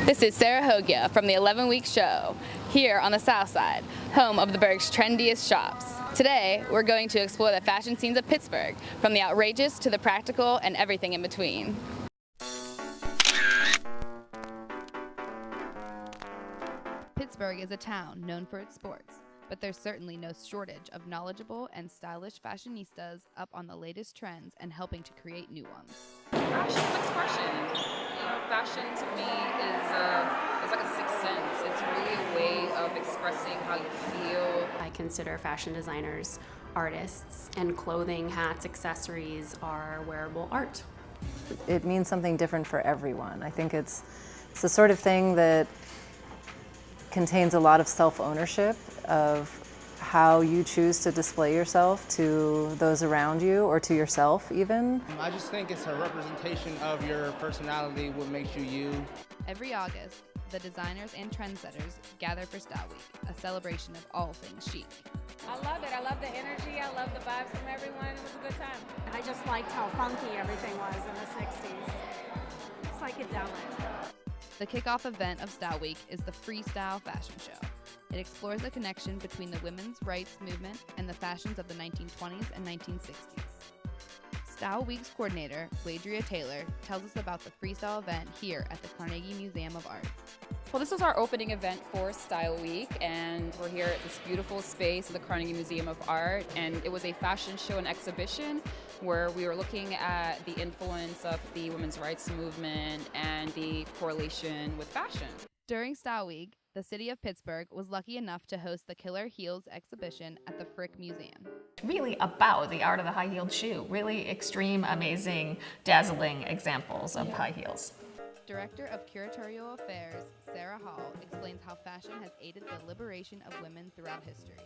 This is Sarah Hogia from the 11-Week Show, here on the South Side, home of the Berg's trendiest shops. Today, we're going to explore the fashion scenes of Pittsburgh, from the outrageous to the practical and everything in between. Pittsburgh is a town known for its sports, but there's certainly no shortage of knowledgeable and stylish fashionistas up on the latest trends and helping to create new ones. Fashion is expression. Fashion to me is like a sixth sense. It's really a way of expressing how you feel. I consider fashion designers artists, and clothing, hats, accessories are wearable art. It means something different for everyone. I think it's the sort of thing that contains a lot of self-ownership of how you choose to display yourself to those around you or to yourself even. I just think it's a representation of your personality, what makes you you. Every August, the designers and trendsetters gather for Style Week, a celebration of all things chic. I love it. I love the energy. I love the vibes from everyone. It was a good time. I just liked how funky everything was in the 60s. Psychedelic. The kickoff event of Style Week is the Freestyle Fashion Show. It explores the connection between the women's rights movement and the fashions of the 1920s and 1960s. Style Week's coordinator, Wadria Taylor, tells us about the freestyle event here at the Carnegie Museum of Art. Well, this was our opening event for Style Week, and we're here at this beautiful space of the Carnegie Museum of Art, and it was a fashion show and exhibition where we were looking at the influence of the women's rights movement and the correlation with fashion. During Style Week, the city of Pittsburgh was lucky enough to host the Killer Heels exhibition at the Frick Museum. Really about the art of the high-heeled shoe. Really extreme, amazing, dazzling examples of high heels. Director of Curatorial Affairs, Sarah Hall, explains how fashion has aided the liberation of women throughout history.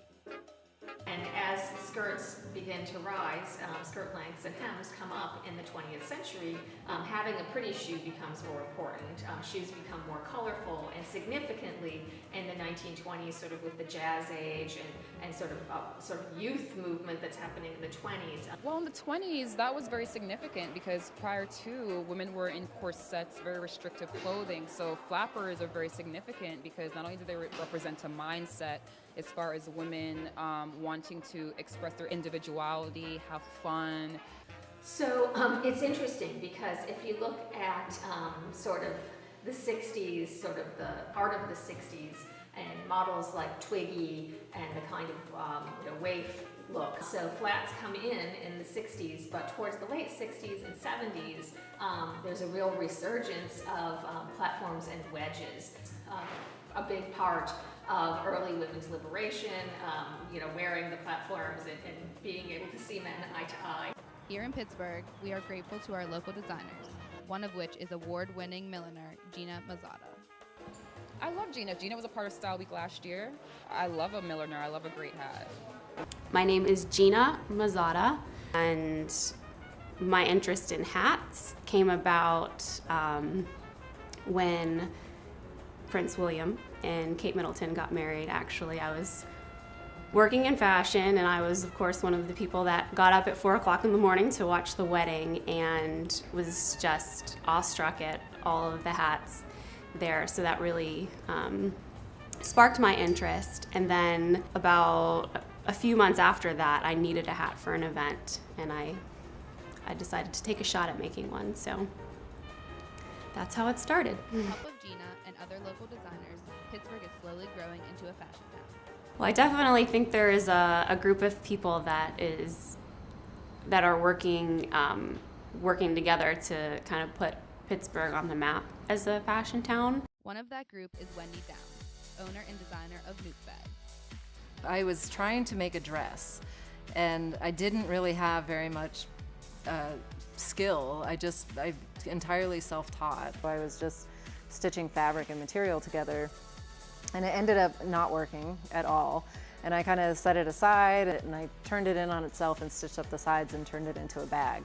And as skirts begin to rise, skirt lengths and hems come up in the 20th century, having a pretty shoe becomes more important. Shoes become more colorful, and significantly in the 1920s, sort of with the Jazz Age and sort of youth movement that's happening in the 20s. Well, in the 20s, that was very significant because prior to, women were in corsets, very restrictive clothing. So flappers are very significant because not only do they represent a mindset as far as women wanting to express their individuality, have fun. So it's interesting because if you look at sort of the 60s, sort of the art of the 60s, and models like Twiggy and the kind of waif look. So flats come in the 60s, but towards the late 60s and 70s, there's a real resurgence of platforms and wedges. A big part of early women's liberation, wearing the platforms and being able to see men eye to eye. Here in Pittsburgh, we are grateful to our local designers, one of which is award-winning milliner Gina Mazzata. I love Gina. Gina was a part of Style Week last year. I love a milliner. I love a great hat. My name is Gina Mazzata, and my interest in hats came about when Prince William and Kate Middleton got married. Actually, I was working in fashion, and I was, of course, one of the people that got up at 4 o'clock in the morning to watch the wedding and was just awestruck at all of the hats there. So that really sparked my interest. And then about a few months after that, I needed a hat for an event, and I decided to take a shot at making one. So that's how it started. With the help of Gina and other local designers, Pittsburgh is slowly growing into a fashion town. Well, I definitely think there is a group of people that are working together to kind of put Pittsburgh on the map as a fashion town. One of that group is Wendy Downs, owner and designer of Nuke Bags. I was trying to make a dress, and I didn't really have very much skill. I entirely self-taught. I was just stitching fabric and material together, and it ended up not working at all. And I kind of set it aside, and I turned it in on itself and stitched up the sides and turned it into a bag.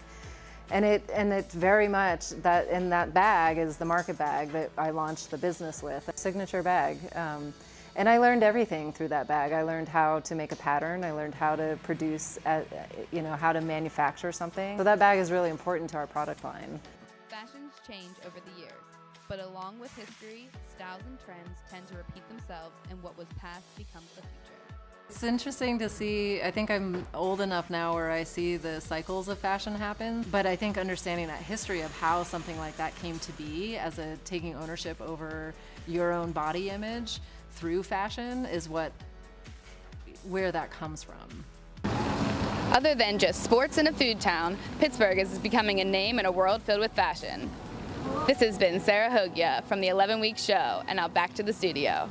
And it's very much that in that bag is the market bag that I launched the business with, a signature bag. And I learned everything through that bag. I learned how to make a pattern. I learned how to produce, how to manufacture something. So that bag is really important to our product line. Fashions change over the years, But along with history, styles and trends tend to repeat themselves, and what was past becomes the future. It's interesting to see. I think I'm old enough now where I see the cycles of fashion happen, but I think understanding that history of how something like that came to be as a taking ownership over your own body image through fashion is where that comes from. Other than just sports and a food town, Pittsburgh is becoming a name in a world filled with fashion. This has been Sarah Hogya from the 11 Week Show, and now back to the studio.